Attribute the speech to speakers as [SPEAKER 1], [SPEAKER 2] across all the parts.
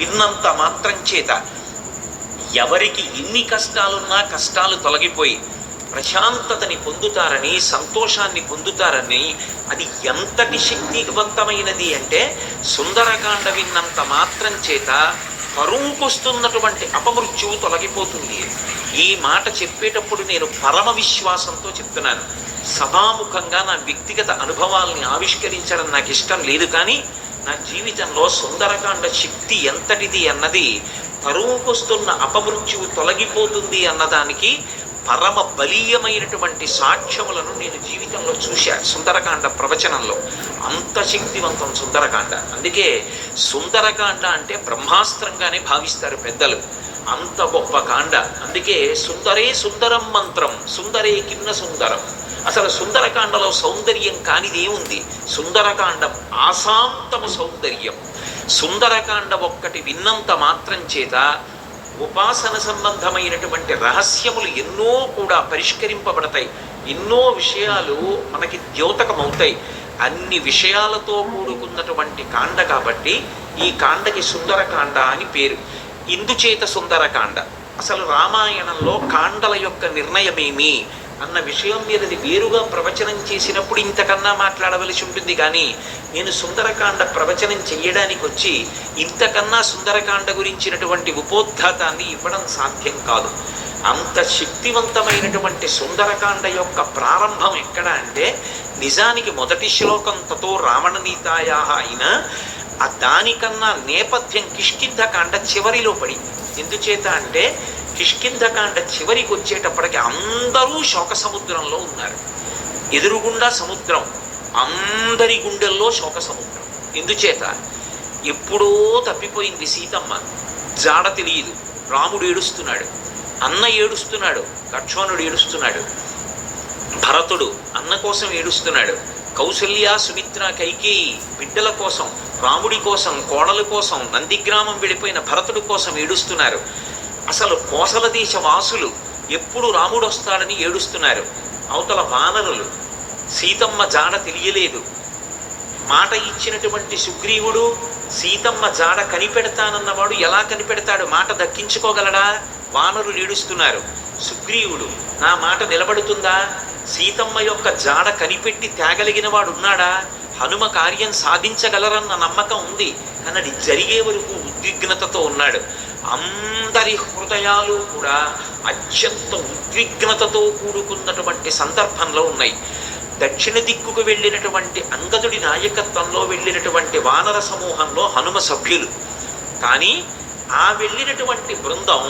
[SPEAKER 1] విన్నంత మాత్రం చేత ఎవరికి ఎన్ని కష్టాలున్నా కష్టాలు తొలగిపోయి ప్రశాంతతని పొందుతారని, సంతోషాన్ని పొందుతారని, అది ఎంతటి శక్తివంతమైనది అంటే సుందరకాండ విన్నంత మాత్రం చేత కరువుకొస్తున్నటువంటి అపమృత్యువు తొలగిపోతుంది. ఈ మాట చెప్పేటప్పుడు నేను పరమ విశ్వాసంతో చెప్తున్నాను. సభాముఖంగా నా వ్యక్తిగత అనుభవాల్ని ఆవిష్కరించడం నాకు ఇష్టం లేదు, కానీ నా జీవితంలో సుందరకాండ శక్తి ఎంతటిది అన్నది, కరువుకొస్తున్న అపమృత్యువు తొలగిపోతుంది అన్నదానికి పరమ బలీయమైనటువంటి సాక్ష్యములను నేను జీవితంలో చూశాను సుందరకాండ ప్రవచనంలో. అంత శక్తివంతం సుందరకాండ. అందుకే సుందరకాండ అంటే బ్రహ్మాస్త్రంగానే భావిస్తారు పెద్దలు. అంత గొప్ప కాండ. అందుకే సుందరే సుందరం మంత్రం, సుందరే కిన్న సుందరం. అసలు సుందరకాండలో సౌందర్యం కానిదేముంది? సుందరకాండం ఆశాంతము సౌందర్యం. సుందరకాండ ఒక్కటి విన్నంత మాత్రం చేత ఉపాసన సంబంధమైనటువంటి రహస్యములు ఎన్నో కూడా పరిష్కరింపబడతాయి. ఎన్నో విషయాలు మనకి ద్యోతకమవుతాయి. అన్ని విషయాలతో కూడుకున్నటువంటి కాండ కాబట్టి ఈ కాండకి సుందరకాండ అని పేరు. ఇందుచేత సుందరకాండ. అసలు రామాయణంలో కాండల యొక్క నిర్ణయమేమి అన్న విషయం మీదది వేరుగా ప్రవచనం చేసినప్పుడు ఇంతకన్నా మాట్లాడవలసి ఉంటుంది. కానీ నేను సుందరకాండ ప్రవచనం చెయ్యడానికి వచ్చి ఇంతకన్నా సుందరకాండ గురించినటువంటి ఉపోద్ఘాతాన్ని ఇవ్వడం సాధ్యం కాదు. అంత శక్తివంతమైనటువంటి సుందరకాండ యొక్క ప్రారంభం ఎక్కడ అంటే, నిజానికి మొదటి శ్లోకం తతో రావణనీతాయా అయినా ఆ దానికన్నా నేపథ్యం కిష్కింధకాండ చివరిలో పడింది. ఎందుచేత అంటే కిష్కింధకాండ చివరికి వచ్చేటప్పటికి అందరూ శోక సముద్రంలో ఉన్నారు. ఎదురుగుండా సముద్రం, అందరి గుండెల్లో శోక సముద్రం. ఎందుచేత ఎప్పుడో తప్పిపోయింది సీతమ్మ, జాడ తెలియదు. రాముడు ఏడుస్తున్నాడు, అన్న ఏడుస్తున్నాడు, లక్ష్మణుడు ఏడుస్తున్నాడు, భరతుడు అన్న కోసం ఏడుస్తున్నాడు, కౌసల్య సుమిత్ర కైకేయి బిడ్డల కోసం, రాముడి కోసం, కోడల కోసం, నందిగ్రామం వెళ్ళిపోయిన భరతుడి కోసం ఏడుస్తున్నారు. అసలు కోసల దేశ వాసులు ఎప్పుడు రాముడు వస్తాడని ఏడుస్తున్నారు. అవతల వానరులు సీతమ్మ జాడ తెలియలేదు. మాట ఇచ్చినటువంటి సుగ్రీవుడు సీతమ్మ జాడ కనిపెడతానన్నవాడు ఎలా కనిపెడతాడు? మాట దక్కించుకోగలడా? వానరులు ఏడుస్తున్నారు. సుగ్రీవుడు నా మాట నిలబడుతుందా? సీతమ్మ యొక్క జాడ కనిపెట్టి తేగలిగిన వాడు ఉన్నాడా? హనుమ కార్యం సాధించగలరన్న నమ్మకం ఉంది, కానీ అది జరిగే వరకు ఉద్విగ్నతతో ఉన్నాడు. అందరి హృదయాలు కూడా అత్యంత ఉద్విగ్నతతో కూడుకున్నటువంటి సందర్భంలో ఉన్నాయి. దక్షిణ దిక్కుకు వెళ్ళినటువంటి అంగదుడి నాయకత్వంలో వెళ్ళినటువంటి వానర సమూహంలో హనుమ సభ్యులు. కానీ ఆ వెళ్ళినటువంటి బృందం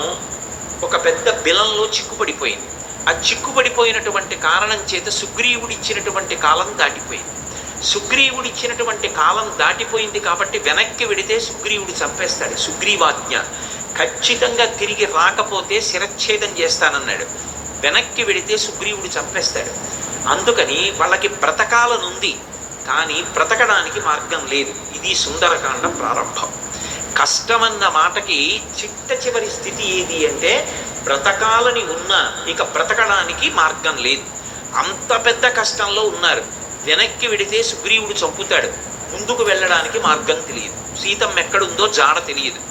[SPEAKER 1] ఒక పెద్ద బిలంలో చిక్కుపడిపోయింది. ఆ చిక్కుపడిపోయినటువంటి కారణం చేత సుగ్రీవుడిచ్చినటువంటి కాలం దాటిపోయింది. సుగ్రీవుడిచ్చినటువంటి కాలం దాటిపోయింది కాబట్టి వెనక్కి వెడితే సుగ్రీవుడు చంపేస్తాడు. సుగ్రీవాజ్ఞ ఖచ్చితంగా తిరిగి రాకపోతే శిరచ్ఛేదం చేస్తానన్నాడు. వెనక్కి వెడితే సుగ్రీవుడు చంపేస్తాడు. అందుకని వాళ్ళకి బ్రతకాలనుంది, కానీ బ్రతకడానికి మార్గం లేదు. ఇది సుందరకాండ ప్రారంభం. కష్టమన్న మాటకి చిట్ట చివరి స్థితి ఏది అంటే, బ్రతకాలని ఉన్నా ఇక బ్రతకడానికి మార్గం లేదు. అంత పెద్ద కష్టంలో ఉన్నారు. వెనక్కి వెడితే సుగ్రీవుడు చంపుతాడు, ముందుకు వెళ్ళడానికి మార్గం తెలియదు, సీతమ్మ ఎక్కడుందో జాడ తెలియదు.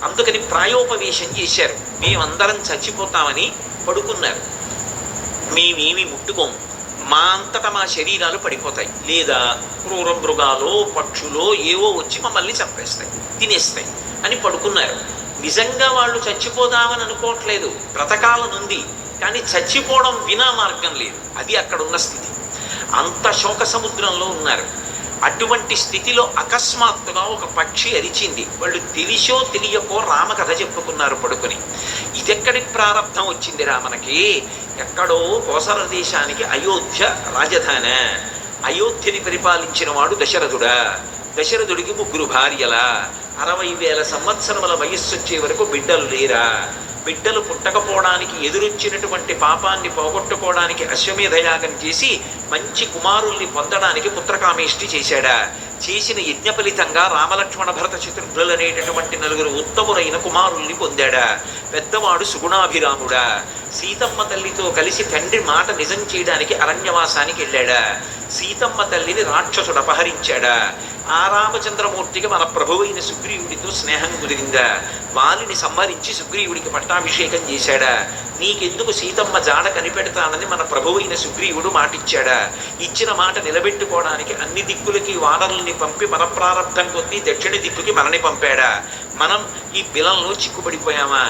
[SPEAKER 1] అందుకని ప్రాయోపవేశం చేశారు. మేమందరం చచ్చిపోతామని పడుకున్నారు. మేమేమి ముట్టుకోము, మా అంతటా మా శరీరాలు పడిపోతాయి, లేదా క్రూర మృగాలో పక్షులో ఏవో వచ్చి మమ్మల్ని చంపేస్తాయి, తినేస్తాయి అని పడుకున్నారు. నిజంగా వాళ్ళు చచ్చిపోదామని అనుకోవట్లేదు, బ్రతకాలనుంది, కానీ చచ్చిపోవడం వినా మార్గం లేదు. అది అక్కడున్న స్థితి. అంత శోక సముద్రంలో ఉన్నారు. అటువంటి స్థితిలో అకస్మాత్తుగా ఒక పక్షి అరిచింది. వాళ్ళు తెలిసో తెలియకో రామకథ చెప్పుకున్నారు పడుకుని. ఇదెక్కడి ప్రారంభం వచ్చిందిరా మనకి? ఎక్కడో కోసల దేశానికి అయోధ్య రాజధాని. అయోధ్యని పరిపాలించిన వాడు దశరథుడా. దశరథుడికి 3 భార్యలా. 60,000 సంవత్సరముల వయస్సు వచ్చే వరకు బిడ్డలు లేరా? బిడ్డలు పుట్టకపోవడానికి ఎదురొచ్చినటువంటి పాపాన్ని పోగొట్టుకోవడానికి అశ్వమేధయాగం చేసి మంచి కుమారుల్ని పొందడానికి పుత్రకామేష్టి చేశాడా? చేసిన యజ్ఞ ఫలితంగా రామలక్ష్మణ భరత చతుర్థులు అనేటటువంటి 4 ఉత్తములైన కుమారుల్ని పొందాడా? పెద్దవాడు సుగుణాభిరాముడా. సీతమ్మ తల్లితో కలిసి తండ్రి మాట నిజం చేయడానికి అరణ్యవాసానికి వెళ్ళాడా? సీతమ్మ తల్లిని రాక్షసుడు అపహరించాడా? ఆ రామచంద్రమూర్తికి మన ప్రభువైన సుగ్రీవుడు సుగ్రీవుడితో స్నేహం కుదిరిందా? వాలిని సంహరించి సుగ్రీవుడికి పట్టాభిషేకం చేశాడా? నీకెందుకు సీతమ్మ జాడ కనిపెడతానని మన ప్రభువైన సుగ్రీవుడు మాటిచ్చాడా? ఇచ్చిన మాట నిలబెట్టుకోవడానికి అన్ని దిక్కులకి వానరుల్ని పంపి మన ప్రారంభం కొద్దీ దక్షిణ దిక్కుకి మనని పంపాడా? మనం ఈ బిలంలో చిక్కుపడిపోయామా?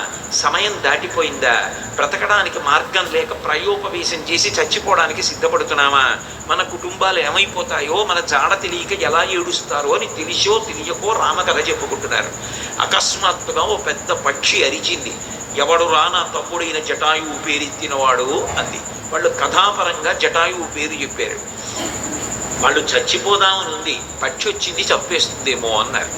[SPEAKER 1] సమయం దాటిపోయిందా? బ్రతకడానికి మార్గం లేక ప్రయోపవేశం చేసి చచ్చిపోవడానికి సిద్ధపడుతున్నామా? మన కుటుంబాలు ఏమైపోతాయో, మన జాడ తెలియక ఎలా ఏడుస్తారో అని తెలిసో తెలియకో రామకథ చెప్పుకుంటున్నారు. అకస్మాత్తుగా ఓ పెద్ద పక్షి అరిచింది. ఎవడు రా నా తమ్ముడైన జటాయువు పేరెత్తినవాడు అంది. వాళ్ళు కథాపరంగా జటాయువు పేరు చెప్పారు. వాళ్ళు చచ్చిపోదామని ఉంది, పక్షి వచ్చింది చంపేస్తుందేమో అన్నారు.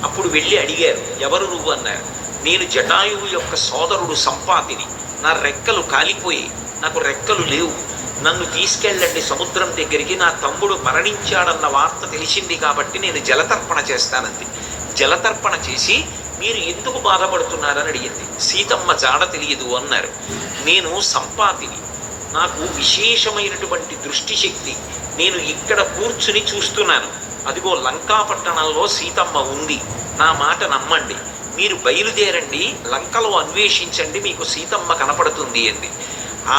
[SPEAKER 1] అప్పుడు వెళ్ళి అడిగారు, ఎవరు నువ్వు అన్నారు. నేను జటాయువు యొక్క సోదరుడు సంపాతిని. నా రెక్కలు కాలిపోయి, నాకు రెక్కలు లేవు, నన్ను తీసుకెళ్ళండి సముద్రం దగ్గరికి, నా తమ్ముడు మరణించాడన్న వార్త తెలిసింది కాబట్టి నేను జలతర్పణ చేస్తానంది. జలతర్పణ చేసి మీరు ఎందుకు బాధపడుతున్నారని అడిగింది. సీతమ్మ జాడ తెలియదు అన్నారు. నేను సంపాతిని, నాకు విశేషమైనటువంటి దృష్టి శక్తి, నేను ఇక్కడ కూర్చుని చూస్తున్నాను, అదిగో లంకాపట్టణంలో సీతమ్మ ఉంది, నా మాట నమ్మండి, మీరు బయలుదేరండి, లంకలో అన్వేషించండి, మీకు సీతమ్మ కనపడుతుంది అంది.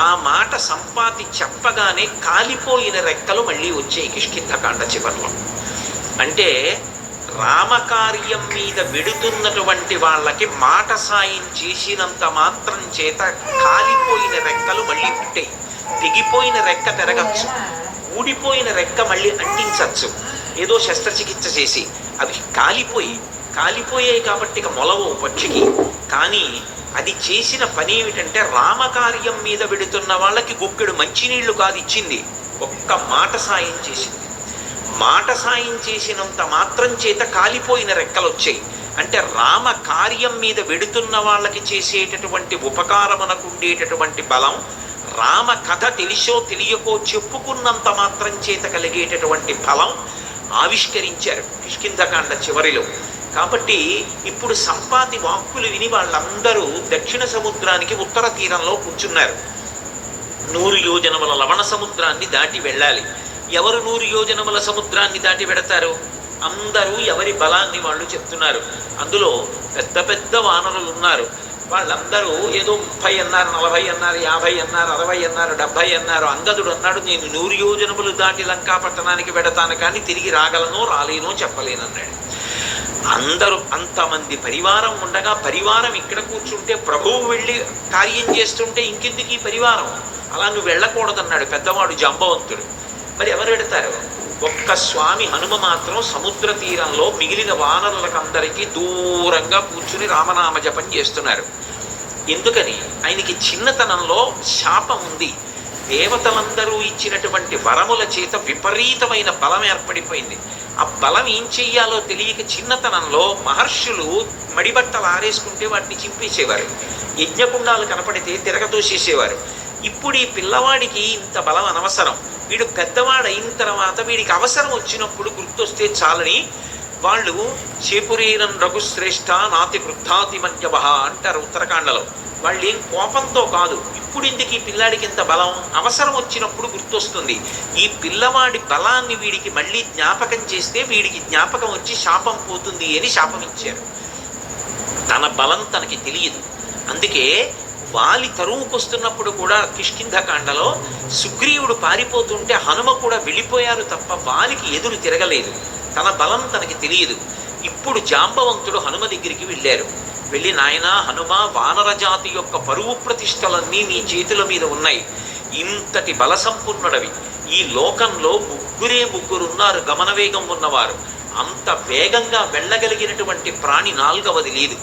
[SPEAKER 1] ఆ మాట సంపాతి చెప్పగానే కాలిపోయిన రెక్కలు మళ్ళీ వచ్చాయి కిష్కింధకాండ చివర్లో. అంటే రామకార్యం మీద వెడుతున్నటువంటి వాళ్ళకి మాట సాయం చేసినంత మాత్రం చేత కాలిపోయిన రెక్కలు మళ్ళీ పుట్టాయి. తెగిపోయిన రెక్క పెరగచ్చు, ఊడిపోయిన రెక్క మళ్ళీ అంటించచ్చు, ఏదో శస్త్రచికిత్స చేసి. అవి కాలిపోయాయి కాబట్టి ఇక మొలవు పక్షికి. కానీ అది చేసిన పని ఏమిటంటే రామకార్యం మీద వెడుతున్న వాళ్ళకి గుక్కెడు మంచినీళ్లు కాదు ఇచ్చింది, ఒక్క మాట సాయం చేసింది. మాట సాయం చేసినంత మాత్రం చేత కాలిపోయిన రెక్కలు వచ్చాయి. అంటే రామ కార్యం మీద వెడుతున్న వాళ్ళకి చేసేటటువంటి ఉపకారమునకు ఉండేటటువంటి బలం, రామ కథ తెలిసో తెలియకో చెప్పుకున్నంత మాత్రం చేత కలిగేటటువంటి ఫలం ఆవిష్కరించారు కిష్కింధకాండ చివరిలో. కాబట్టి ఇప్పుడు సంపాతి వాక్కులు విని వాళ్ళందరూ దక్షిణ సముద్రానికి ఉత్తర తీరంలో కూర్చున్నారు. 100 యోజనముల లవణ సముద్రాన్ని దాటి వెళ్ళాలి. ఎవరు 100 యోజనముల సముద్రాన్ని దాటి వెడతారు? అందరూ ఎవరి బలాన్ని వాళ్ళు చెప్తున్నారు. అందులో పెద్ద పెద్ద వానరులు ఉన్నారు. వాళ్ళందరూ ఏదో 30 అన్నారు, 40 అన్నారు, 50 అన్నారు, 60 అన్నారు, 70 అన్నారు. అంగదుడు అన్నాడు, నేను 100 యోజనములు దాటి లంకాపట్టణానికి వెడతాను, కానీ తిరిగి రాగలనో రాలేనో చెప్పలేనన్నాడు. అందరూ అంతమంది పరివారం ఉండగా, పరివారం ఇక్కడ కూర్చుంటే ప్రభువు వెళ్ళి కార్యం చేస్తుంటే ఇంకెందుకు ఈ పరివారం? అలా నువ్వు వెళ్ళకూడదన్నాడు పెద్దవాడు జాంబవంతుడు. మరి ఎవరు పెడతారు? ఒక్క స్వామి హనుమ మాత్రం సముద్ర తీరంలో మిగిలిన వానరులకందరికీ దూరంగా కూర్చుని రామనామ జపం చేస్తున్నారు. ఎందుకని? ఆయనకి చిన్నతనంలో శాపం ఉంది. దేవతలందరూ ఇచ్చినటువంటి వరముల చేత విపరీతమైన బలం ఏర్పడిపోయింది. ఆ బలం ఏం చెయ్యాలో తెలియక చిన్నతనంలో మహర్షులు మడిబట్టలు ఆరేసుకుంటే వాటిని చింపేసేవారు, యజ్ఞకుండాలు కనపడితే తిరగతోసేసేవారు. ఇప్పుడు ఈ పిల్లవాడికి ఇంత బలం అనవసరం, వీడు పెద్దవాడు అయిన తర్వాత వీడికి అవసరం వచ్చినప్పుడు గుర్తొస్తే చాలని వాళ్ళు చేపురీరం రఘుశ్రేష్ఠ నాతి వృద్ధాతి మన్యవ అంటారు ఉత్తరాఖండలో. వాళ్ళు ఏం కోపంతో కాదు, ఇప్పుడు ఎందుకు ఈ పిల్లాడికి ఇంత బలం, అవసరం వచ్చినప్పుడు గుర్తొస్తుంది. ఈ పిల్లవాడి బలాన్ని వీడికి మళ్ళీ జ్ఞాపకం చేస్తే వీడికి జ్ఞాపకం వచ్చి శాపం పోతుంది అని శాపం ఇచ్చారు. తన బలం తనకి తెలియదు. అందుకే వాలి తరువుకొస్తున్నప్పుడు కూడా కిష్కింధకాండలో సుగ్రీవుడు పారిపోతుంటే హనుమ కూడా వెళ్ళిపోయారు తప్ప వాలికి ఎదురు తిరగలేదు. తన బలం తనకి తెలియదు. ఇప్పుడు జాంబవంతుడు హనుమ దగ్గరికి వెళ్ళారు. వెళ్ళి, నాయనా హనుమ, వానర జాతి యొక్క పరువు ప్రతిష్టలన్నీ నీ చేతుల మీద ఉన్నాయి, ఇంతటి బల సంపూర్ణుడవి. ఈ లోకంలో ముగ్గురున్నారు గమనవేగం ఉన్నవారు. అంత వేగంగా వెళ్ళగలిగినటువంటి ప్రాణి 4వది లేదు.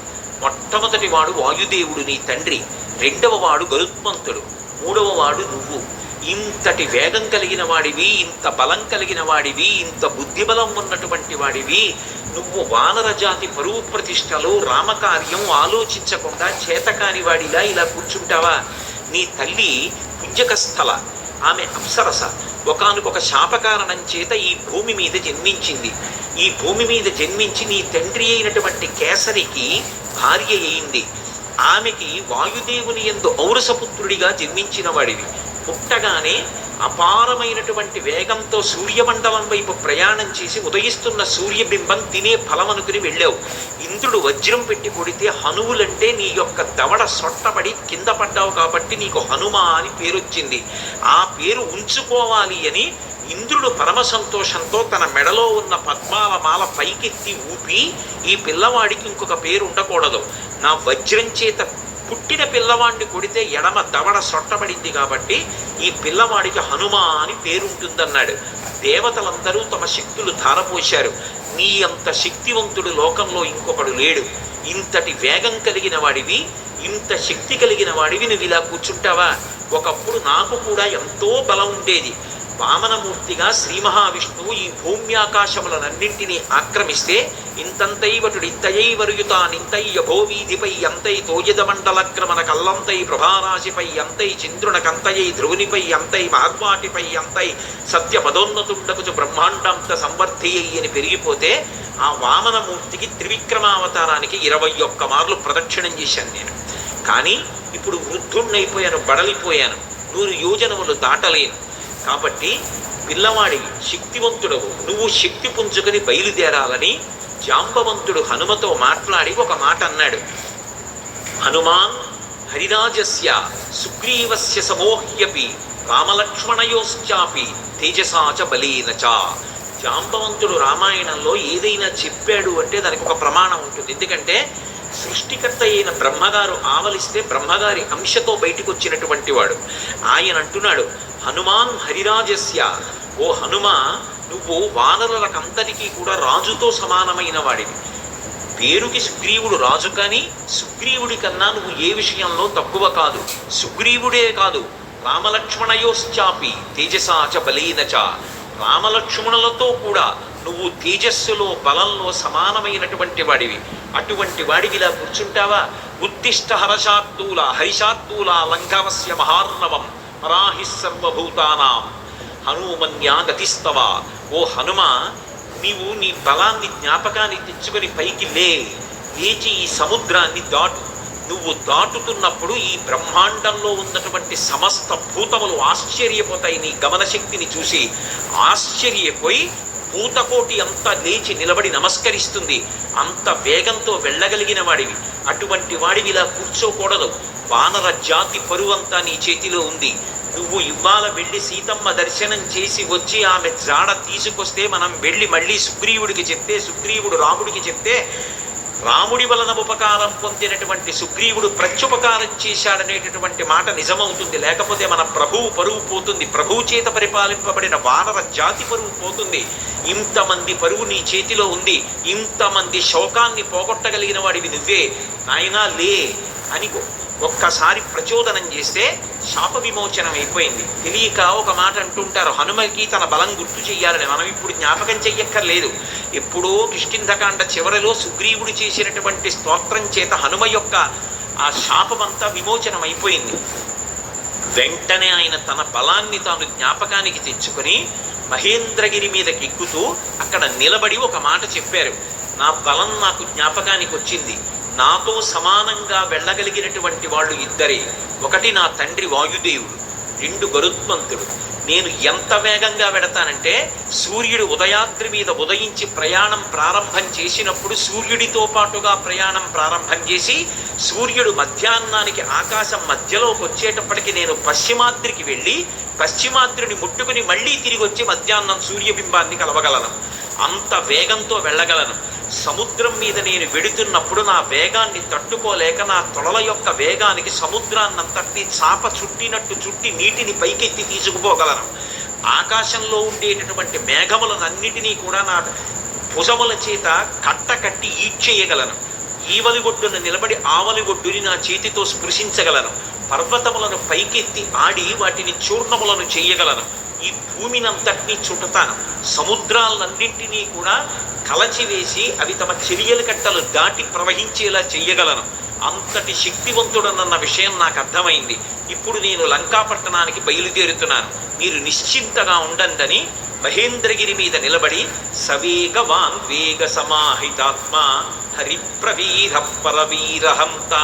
[SPEAKER 1] మొట్టమొదటి వాడు వాయుదేవుడు నీ తండ్రి, 2వ వాడు గరుత్మంతుడు, 3వ వాడు నువ్వు. ఇంతటి వేగం కలిగిన వాడివి, ఇంత బలం కలిగిన వాడివి, ఇంత బుద్ధిబలం ఉన్నటువంటి వాడివి, నువ్వు వానర జాతి పరువు ప్రతిష్టలు రామకార్యం ఆలోచించకుండా చేతకాని వాడిలా ఇలా కూర్చుంటావా? నీ తల్లి పుంజకస్థల, ఆమె అప్సరస, ఒకానొక శాపకారణం చేత ఈ భూమి మీద జన్మించింది. ఈ భూమి మీద జన్మించి నీ తండ్రి అయినటువంటి కేసరికి భార్య అయింది. ఆమెకి వాయుదేవుని యందు ఔరసపుత్రుడిగా జన్మించిన వాడివి. పుట్టగానే అపారమైనటువంటి వేగంతో సూర్యమండలం వైపు ప్రయాణం చేసి ఉదయిస్తున్న సూర్యబింబం తినే ఫలం అనుకుని వెళ్ళావు. ఇంద్రుడు వజ్రం పెట్టి కొడితే హనువులంటే నీ యొక్క దవడ సొట్టబడి కింద పడ్డావు కాబట్టి నీకు హనుమ అని పేరొచ్చింది. ఆ పేరు ఉంచుకోవాలి అని ఇంద్రుడు పరమ సంతోషంతో తన మెడలో ఉన్న పద్మాల మాల పైకెత్తి ఊపి, ఈ పిల్లవాడికి ఇంకొక పేరు ఉండకూడదు, నా వజ్రం చేత పుట్టిన పిల్లవాడిని కొడితే ఎడమ దవడ సొట్టబడింది కాబట్టి ఈ పిల్లవాడికి హనుమ అని పేరుంటుందన్నాడు. దేవతలందరూ తమ శక్తులు ధారపోశారు. నీ అంత శక్తివంతుడు లోకంలో ఇంకొకడు లేడు. ఇంతటి వేగం కలిగిన వాడివి, ఇంత శక్తి కలిగిన వాడివి, నువ్వు ఇలా కూర్చుంటావా? ఒకప్పుడు నాకు కూడా ఎంతో బలం ఉండేది. వామనమూర్తిగా శ్రీ మహావిష్ణువు ఈ భూమ్యాకాశములనన్నింటినీ ఆక్రమిస్తే ఇంతంతైవటుడు ఇంతయై వరుయుతానింతై యభోవీధిపై అంతై తోయదమండలక్రమణ కల్లంతై ప్రభారాశిపై అంతై చంద్రునకంతయై ధ్రువునిపై అంతై మహద్వాటిపై అంతై సత్య పదోన్నతుండకుచు బ్రహ్మాండంత సంవర్ధియ్యి అని పెరిగిపోతే ఆ వామనమూర్తికి త్రివిక్రమావతారానికి 21 మార్లు ప్రదక్షిణం చేశాను నేను. కానీ ఇప్పుడు వృద్ధుణ్ణైపోయాను, బడలిపోయాను, 100 యోజనములు దాటలేను. కాబట్టి పిల్లవాడి శక్తివంతుడవు, నువ్వు శక్తి పుంజుకొని బయలుదేరాలని జాంబవంతుడు హనుమతో మాట్లాడి ఒక మాట అన్నాడు. హనుమాన్ హరిరాజస్య సుగ్రీవస్య సమోహ్యపి రామలక్ష్మణయోశ్చాపి తేజసాచ బలీనచ. జాంబవంతుడు రామాయణంలో ఏదైనా చెప్పాడు అంటే దానికి ఒక ప్రమాణం ఉంటుంది. ఎందుకంటే సృష్టికర్త అయిన బ్రహ్మగారు ఆవలిస్తే బ్రహ్మగారి అంశతో బయటికి వచ్చినటువంటి వాడు. ఆయన అంటున్నాడు, హనుమాన్ హరిరాజస్య, ఓ హనుమ, నువ్వు వానరులకంతటికీ కూడా రాజుతో సమానమైన వాడివి. పేరుకి సుగ్రీవుడు రాజు, కానీ సుగ్రీవుడి కన్నా నువ్వు ఏ విషయంలో తక్కువ కాదు. సుగ్రీవుడే కాదు, రామలక్ష్మణయోశ్చాపి తేజసాచ బలీనచ, రామలక్ష్మణులతో కూడా నువ్వు తేజస్సులో బలంలో సమానమైనటువంటి వాడివి. అటువంటి వాడివి ఇలా కూర్చుంటావా? ఉత్తిష్ట హర్షాత్తూల హరిషాత్తూల లంఘవస్య మహార్ణవం పరాహి సర్వభూతానాం హనుమన్యా గతిస్తవ. ఓ హనుమ, నీవు నీ బలాన్ని జ్ఞాపకాన్ని తెచ్చుకొని పైకి లేచి ఈ సముద్రాన్ని దాటు. నువ్వు దాటుతున్నప్పుడు ఈ బ్రహ్మాండంలో ఉన్నటువంటి సమస్త భూతములు ఆశ్చర్యపోతాయి. నీ గమనశక్తిని చూసి ఆశ్చర్యపోయి భూతకోటి అంతా లేచి నిలబడి నమస్కరిస్తుంది. అంత వేగంతో వెళ్ళగలిగిన వాడివి. అటువంటి వాడివి ఇలా కూర్చోకూడదు. వానర జాతి పరువంతా నీ చేతిలో ఉంది. నువ్వు ఇవాళ వెళ్ళి సీతమ్మ దర్శనం చేసి వచ్చి ఆమె జాడ తీసుకొస్తే మనం వెళ్ళి మళ్ళీ సుగ్రీవుడికి చెప్తే, సుగ్రీవుడు రాముడికి చెప్తే, రాముడి వలన ఉపకారం పొందినటువంటి సుగ్రీవుడు ప్రత్యుపకారం చేశాడనేటటువంటి మాట నిజమవుతుంది. లేకపోతే మన ప్రభువు పరువు పోతుంది. ప్రభువు చేత పరిపాలింపబడిన వానర జాతి పరువు పోతుంది. ఇంతమంది పరువు నీ చేతిలో ఉంది. ఇంతమంది శోకాన్ని పోగొట్టగలిగిన వాడివి నువ్వే. నాయనా లే అని ఒక్కసారి ప్రచోదనం చేస్తే శాప విమోచనం అయిపోయింది. తెలియక ఒక మాట అంటుంటారు, హనుమకి తన బలం గుర్తు చెయ్యాలని. మనం ఇప్పుడు జ్ఞాపకం చెయ్యక్కర్లేదు. ఎప్పుడో కిష్కింధకాండ చివరిలో సుగ్రీవుడు చేసినటువంటి స్తోత్రం చేత హనుమ యొక్క ఆ శాపమంతా విమోచనం అయిపోయింది. వెంటనే ఆయన తన బలాన్ని తాను జ్ఞాపకానికి తెచ్చుకొని మహేంద్రగిరి మీదకి ఎక్కుతూ అక్కడ నిలబడి ఒక మాట చెప్పారు. నా బలం నాకు జ్ఞాపకానికి వచ్చింది. నాతో సమానంగా వెళ్ళగలిగినటువంటి వాళ్ళు ఇద్దరే. ఒకటి నా తండ్రి వాయుదేవుడు, 2 గరుత్మంతుడు. నేను ఎంత వేగంగా వెడతానంటే సూర్యుడు ఉదయాద్రి మీద ఉదయించి ప్రయాణం ప్రారంభం చేసినప్పుడు సూర్యుడితో పాటుగా ప్రయాణం ప్రారంభం చేసి సూర్యుడు మధ్యాహ్నానికి ఆకాశం మధ్యలోకి వచ్చేటప్పటికి నేను పశ్చిమాద్రికి వెళ్ళి పశ్చిమాద్రిని ముట్టుకుని మళ్ళీ తిరిగి వచ్చి మధ్యాహ్నం సూర్యబింబాన్ని కలవగలను. అంత వేగంతో వెళ్ళగలను. సముద్రం మీద నేను వెడుతున్నప్పుడు నా వేగాన్ని తట్టుకోలేక నా తొడల యొక్క వేగానికి సముద్రాన్నంతటి చాప చుట్టినట్టు చుట్టి నీటిని పైకెత్తి తీసుకుపోగలను. ఆకాశంలో ఉండేటటువంటి మేఘములనన్నిటినీ కూడా నా భుజముల చేత కట్టి ఈడ్చేయగలను. ఈవలి ఒడ్డున నిలబడి ఆవలి ఒడ్డుని నా చేతితో స్పృశించగలను. పర్వతములను పైకెత్తి ఆడి వాటిని చూర్ణములను చేయగలను. ఈ భూమినంతటినీ చుట్టతాను. సముద్రాలన్నింటినీ కూడా కలచివేసి అవి తమ చెరియల కట్టలు దాటి ప్రవహించేలా చెయ్యగలను. అంతటి శక్తివంతుడనన్న విషయం నాకు అర్థమైంది. ఇప్పుడు నేను లంకాపట్టణానికి బయలుదేరుతున్నాను, మీరు నిశ్చింతగా ఉండండి మహేంద్రగిరి మీద నిలబడి సవేగవాన్ వేగ సమాహితాత్మ హరిప్రవీర పరవీరహంత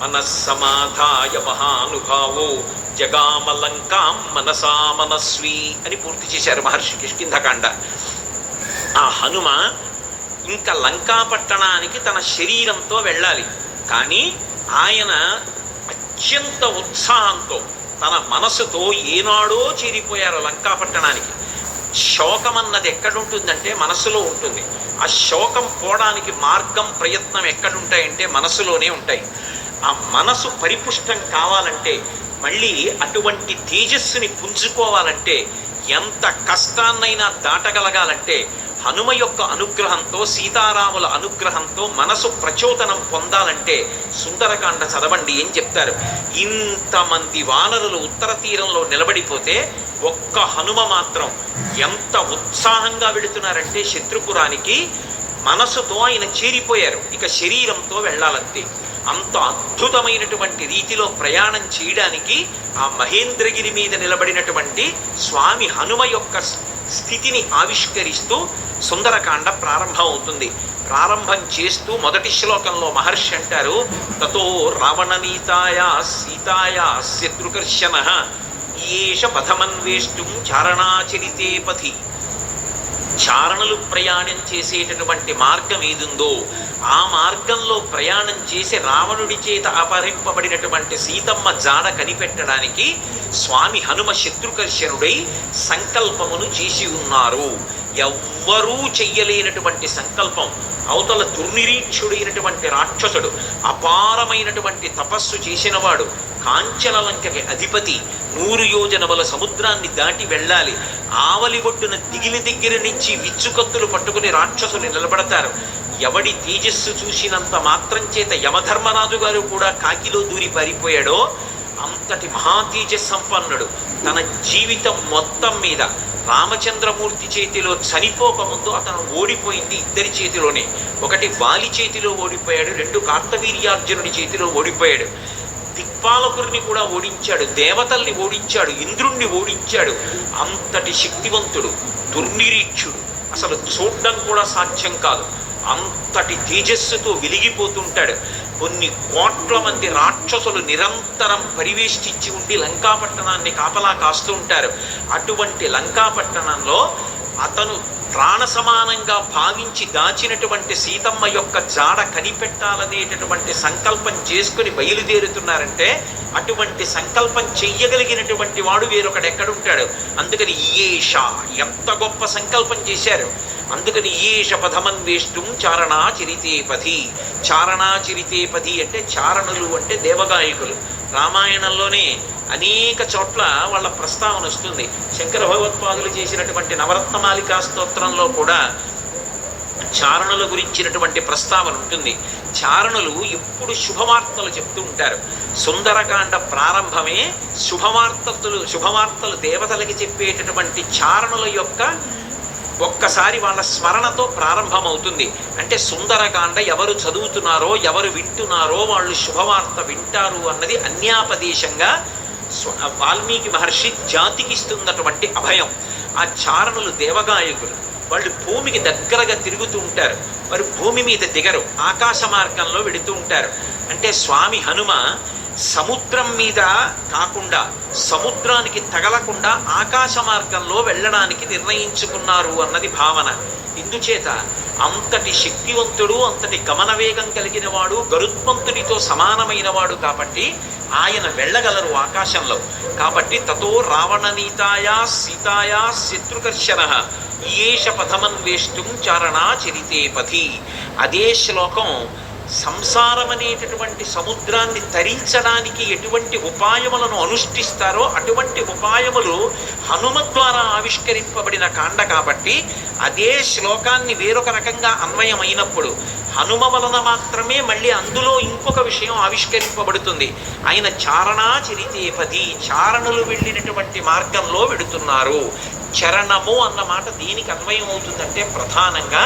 [SPEAKER 1] మనస్సమాధాయ మహానుభావో జగామలంకాం మనసా మనస్వీ అని పూర్తి చేశారు మహర్షి కిష్కింధకాండ. ఆ హనుమ ఇంకా లంకాపట్టణానికి తన శరీరంతో వెళ్ళాలి, కానీ ఆయన అత్యంత ఉత్సాహంతో తన మనసుతో ఏనాడో చేరిపోయారు లంకాపట్టణానికి. శోకం అన్నది ఎక్కడుంటుందంటే మనసులో ఉంటుంది. ఆ శోకం పోవడానికి మార్గం ప్రయత్నం ఎక్కడుంటాయంటే మనసులోనే ఉంటాయి. ఆ మనసు పరిపుష్టం కావాలంటే, మళ్ళీ అటువంటి తేజస్సుని పుంజుకోవాలంటే, ఎంత కష్టాన్నైనా దాటగలగాలంటే హనుమ యొక్క అనుగ్రహంతో, సీతారాముల అనుగ్రహంతో మనసు ప్రచోదనం పొందాలంటే సుందరకాండ చదవండి ఏం చెప్తారు. ఇంతమంది వానరులు ఉత్తర తీరంలో నిలబడిపోతే ఒక్క హనుమ మాత్రం ఎంత ఉత్సాహంగా వెళుతున్నారంటే శత్రుపురానికి మనసుతో ఆయన చేరిపోయారు, ఇక శరీరంతో వెళ్ళాలంతే. అంత అద్భుతమైనటువంటి రీతిలో ప్రయాణం చేయడానికి ఆ మహేంద్రగిరి మీద నిలబడినటువంటి స్వామి హనుమ యొక్క స్థితిని ఆవిష్కరిస్తూ సుందరకాండ ప్రారంభం అవుతుంది. ప్రారంభం చేస్తూ మొదటి శ్లోకంలో మహర్షి అంటారు, తతో రావణనీతాయా సీతాయా శత్రుకర్షణ ఈయేష పథమన్వేష్టం చారణాచరితే పథి. చారణులు ప్రయాణం చేసేటటువంటి మార్గం ఏదుందో ఆ మార్గంలో ప్రయాణం చేసి రావణుడి చేత అపహరింపబడినటువంటి సీతమ్మ జాడ కనిపెట్టడానికి స్వామి హనుమ శత్రుకర్షణుడై సంకల్పమును చేసి ఉన్నారు. ఎవ్వరూ చెయ్యలేనటువంటి సంకల్పం. అవతల దుర్నిరీక్షుడైనటువంటి రాక్షసుడు, అపారమైనటువంటి తపస్సు చేసినవాడు, కాంచనలంకకి అధిపతి, 100 యోజనముల సముద్రాన్ని దాటి వెళ్ళాలి. ఆవలి ఒడ్డున దిగిలి దగ్గర నుంచి విచ్చుకత్తులు పట్టుకుని రాక్షసులు నిలబడతారు. ఎవడి తేజస్సు చూసినంత మాత్రం చేత యమధర్మరాజు గారు కూడా కాకిలో దూరి పారిపోయాడో అంతటి మహాతేజస్ సంపన్నుడు. తన జీవితం మొత్తం మీద రామచంద్రమూర్తి చేతిలో చనిపోకముందు అతను ఓడిపోయింది ఇద్దరి చేతిలోనే. ఒకటి వాలి చేతిలో ఓడిపోయాడు, 2 కార్తవీర్యార్జునుడి చేతిలో ఓడిపోయాడు. దిక్పాలకుడిని కూడా ఓడించాడు, దేవతల్ని ఓడించాడు, ఇంద్రుణ్ణి ఓడించాడు. అంతటి శక్తివంతుడు, దుర్నిరీక్షుడు, అసలు చూడడం కూడా సాధ్యం కాదు. అంతటి తేజస్సుతో వెలిగిపోతుంటాడు. కొన్ని కోట్ల మంది రాక్షసులు నిరంతరం పరివేష్టించి ఉండి లంకాపట్టణాన్ని కాపలా కాస్తూ ఉంటారు. అటువంటి లంకాపట్టణంలో అతను ప్రాణ సమానంగా భావించి దాచినటువంటి సీతమ్మ యొక్క జాడ కనిపెట్టాలనేటటువంటి సంకల్పం చేసుకుని బయలుదేరుతున్నారంటే అటువంటి సంకల్పం చెయ్యగలిగినటువంటి వాడు వేరొకడు ఎక్కడుంటాడు. అందుకని ఈయేష ఎంత గొప్ప సంకల్పం చేశారు. అందుకని ఈయేష పథమన్వేష్టం చారణాచరితే పథి. చారణాచరితే పథి అంటే చారణులు అంటే దేవగాయకులు. రామాయణంలోనే అనేక చోట్ల వాళ్ళ ప్రస్తావన వస్తుంది. శంకర భగవత్పాదులు చేసినటువంటి నవరత్నమాలికా స్తోత్రంలో కూడా చారణుల గురించినటువంటి ప్రస్తావన ఉంటుంది. చారణులు ఎప్పుడు శుభవార్తలు చెప్తూ ఉంటారు. సుందరకాండ ప్రారంభమే శుభవార్తలు దేవతలకి చెప్పేటటువంటి చారణుల యొక్క ఒక్కసారి వాళ్ళ స్మరణతో ప్రారంభమవుతుంది. అంటే సుందరకాండ ఎవరు చదువుతున్నారో ఎవరు వింటున్నారో వాళ్ళు శుభవార్త వింటారు అన్నది అన్యాపదేశంగా వాల్మీకి మహర్షి జాతికి ఇస్తున్నటువంటి అభయం. ఆ చారణులు దేవగాయకులు. వాళ్ళు భూమికి దగ్గరగా తిరుగుతూ ఉంటారు. వారు భూమి మీద దిగరు, ఆకాశ మార్గంలో వెడుతూ ఉంటారు. అంటే స్వామి హనుమ సముద్రం మీద కాకుండా సముద్రానికి తగలకుండా ఆకాశ మార్గంలో వెళ్ళడానికి నిర్ణయించుకున్నారు అన్నది భావన. ఇందుచేత అంతటి శక్తివంతుడు, అంతటి గమనవేగం కలిగిన వాడు, గరుత్మంతునితో సమానమైన వాడు కాబట్టి ఆయన వెళ్ళగలరు ఆకాశంలో. కాబట్టి తతో రావణనీతాయా సీతాయా శత్రుకర్షణ ఈయేష పథమన్వేష్టం చారణాచరితే పథి. అదే శ్లోకం సంసారం అనేటటువంటి సముద్రాన్ని తరించడానికి ఎటువంటి ఉపాయములను అనుష్ఠిస్తారో అటువంటి ఉపాయములు హనుమ ద్వారా ఆవిష్కరింపబడిన కాండ కాబట్టి అదే శ్లోకాన్ని వేరొక రకంగా అన్వయమైనప్పుడు హనుమ వలన మాత్రమే మళ్ళీ అందులో ఇంకొక విషయం ఆవిష్కరింపబడుతుంది. ఆయన చారణాచరితే పథి, చారణులు వెళ్ళినటువంటి మార్గంలో వెడుతున్నారు. చరణము అన్న మాట దేనికి అన్వయం అవుతుందంటే ప్రధానంగా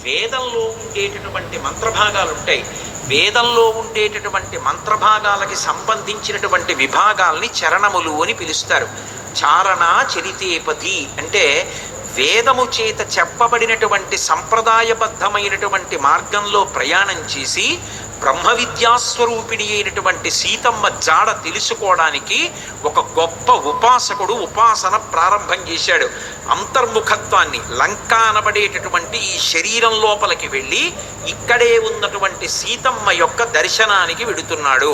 [SPEAKER 1] వేదంలో ఉండేటటువంటి మంత్రభాగాలు ఉంటాయి. వేదంలో ఉండేటటువంటి మంత్రభాగాలకి సంబంధించినటువంటి విభాగాల్ని చరణములు అని పిలుస్తారు. చారణ చరితేపతి అంటే వేదము చేత చెప్పబడినటువంటి సంప్రదాయబద్ధమైనటువంటి మార్గంలో ప్రయాణం చేసి బ్రహ్మ విద్యాస్వరూపిణి అయినటువంటి సీతమ్మ జాడ తెలుసుకోవడానికి ఒక గొప్ప ఉపాసకుడు ఉపాసన ప్రారంభం చేశాడు. అంతర్ముఖత్వాన్ని, లంక అనబడేటటువంటి ఈ శరీరం లోపలికి వెళ్ళి ఇక్కడే ఉన్నటువంటి సీతమ్మ యొక్క దర్శనానికి వెడుతున్నాడు.